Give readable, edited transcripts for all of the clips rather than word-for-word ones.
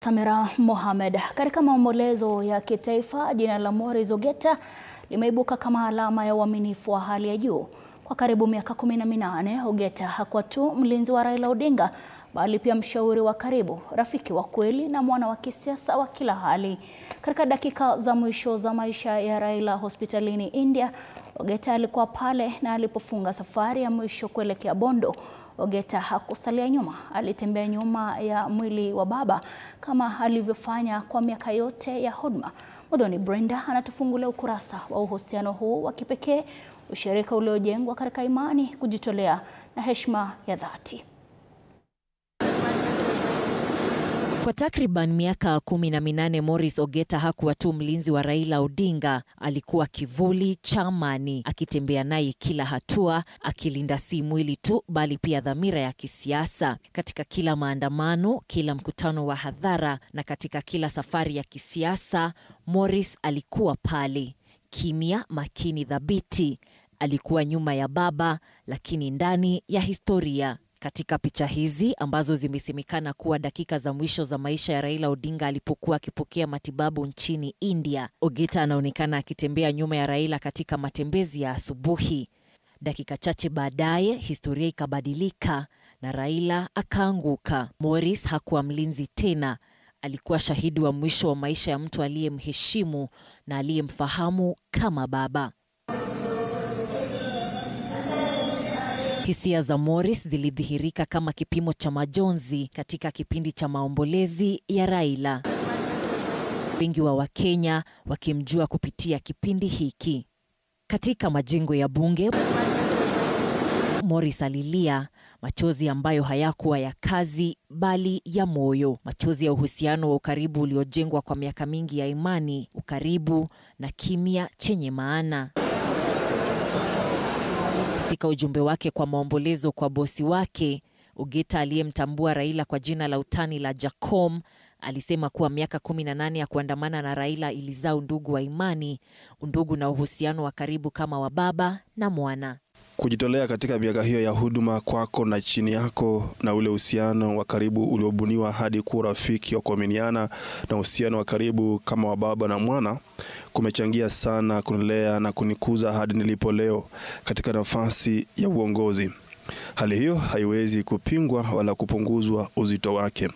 Samira Mohamed. Katika maombolezo ya kitaifa, jina la Morris Ogeta limeibuka kama alama ya uaminifu wa hali ya juu. Kwa karibu miaka 18, Ogeta hakuwa tu mlinzi wa Raila Odinga, bali pia mshauri wa karibu, rafiki wa kweli na mwana wa kisiasa wa kila hali. Katika dakika za mwisho za maisha ya Raila hospitalini India, Ogeta alikuwa pale, na alipofunga safari ya mwisho kuelekea Bondo, Ogeta hakusalia nyuma. Alitembea nyuma ya mwili wa baba kama alivyofanya kwa miaka yote ya huduma. Mudhoni Brenda anatufungulia ukurasa wa uhusiano huu wa kipekee, ushirika uliojengwa katika imani, kujitolea na heshima ya dhati. Kwa takriban miaka 18, Morris Ogeta hakuwa tu mlinzi wa Raila Odinga, alikuwa kivuli cha amani, akitembea naye kila hatua, akilinda si mwili tu bali pia dhamira ya kisiasa. Katika kila maandamano, kila mkutano wa hadhara na katika kila safari ya kisiasa, Morris alikuwa pale, kimya, makini, thabiti. Alikuwa nyuma ya baba, lakini ndani ya historia. Katika picha hizi ambazo zimesemekana kuwa dakika za mwisho za maisha ya Raila Odinga alipokuwa akipokea matibabu nchini India, Ogeta anaonekana akitembea nyuma ya Raila katika matembezi ya asubuhi. Dakika chache baadaye, historia ikabadilika na Raila akaanguka. Morris hakuwa mlinzi tena, alikuwa shahidi wa mwisho wa maisha ya mtu aliyemheshimu na aliyemfahamu kama baba. Hisia za Morris zilidhihirika kama kipimo cha majonzi katika kipindi cha maombolezi ya Raila. Wengi wa Wakenya wakimjua kupitia kipindi hiki. Katika majengo ya bunge, Morris alilia, machozi ambayo hayakuwa ya kazi bali ya moyo. Machozi ya uhusiano wa ukaribu uliojengwa kwa miaka mingi ya imani, ukaribu na kimya chenye maana. Katika ujumbe wake kwa maombolezo kwa bosi wake, Ogeta aliyemtambua Raila kwa jina la utani la Jacom, alisema kuwa miaka 18 ya kuandamana na Raila ilizaa undugu wa imani, undugu na uhusiano wa karibu kama wa baba na mwana. Kujitolea katika miaka hiyo ya huduma kwako na chini yako, na ule uhusiano wa karibu uliobuniwa hadi kuwa rafiki wa kuaminiana na uhusiano wa karibu kama wa baba na mwana, kumechangia sana kunilea na kunikuza hadi nilipo leo katika nafasi ya uongozi. Hali hiyo haiwezi kupingwa wala kupunguzwa uzito wake.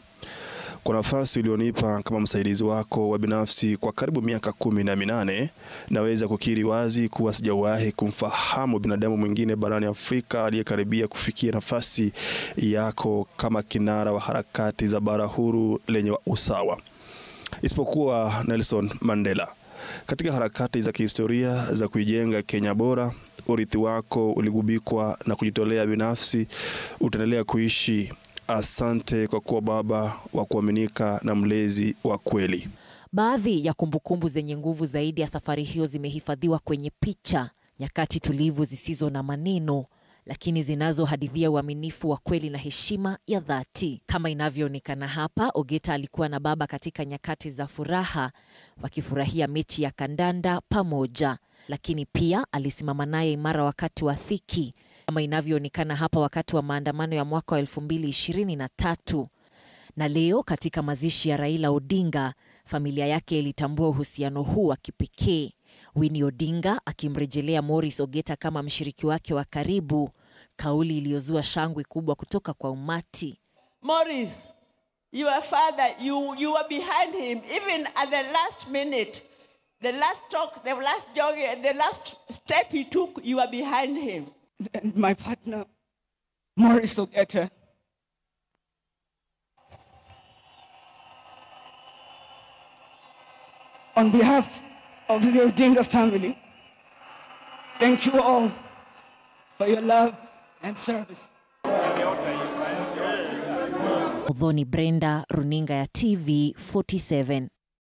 Kwa nafasi ulionipa kama msaidizi wako wa binafsi kwa karibu miaka 18, naweza kukiri wazi kuwa sijawahi kumfahamu binadamu mwingine barani Afrika aliyekaribia kufikia nafasi yako kama kinara wa harakati za bara huru lenye usawa, isipokuwa Nelson Mandela. Katika harakati za kihistoria za kuijenga Kenya bora, urithi wako uligubikwa na kujitolea binafsi. Utaendelea kuishi. Asante kwa kuwa baba wa kuaminika na mlezi wa kweli. Baadhi ya kumbukumbu zenye nguvu zaidi ya safari hiyo zimehifadhiwa kwenye picha, nyakati tulivu zisizo na maneno, lakini zinazohadithia uaminifu wa kweli na heshima ya dhati. Kama inavyoonekana hapa, Ogeta alikuwa na baba katika nyakati za furaha, wakifurahia mechi ya kandanda pamoja, lakini pia alisimama naye imara wakati wa dhiki, kama inavyoonekana hapa wakati wa maandamano ya mwaka wa 2023. Na leo katika mazishi ya Raila Odinga, familia yake ilitambua uhusiano huu wa kipekee. Winnie Odinga akimrejelea Morris Ogeta kama mshiriki wake wa karibu, kauli iliyozua shangwe kubwa kutoka kwa umati. Morris, your father, you were behind him even at the last minute. The last talk, the last jog, the last step he took, you were behind him. And my partner, Morris Ogeta. On behalf of the Odinga family, thank you all for your love and service. Mudhoni Brenda, runinga ya TV 47.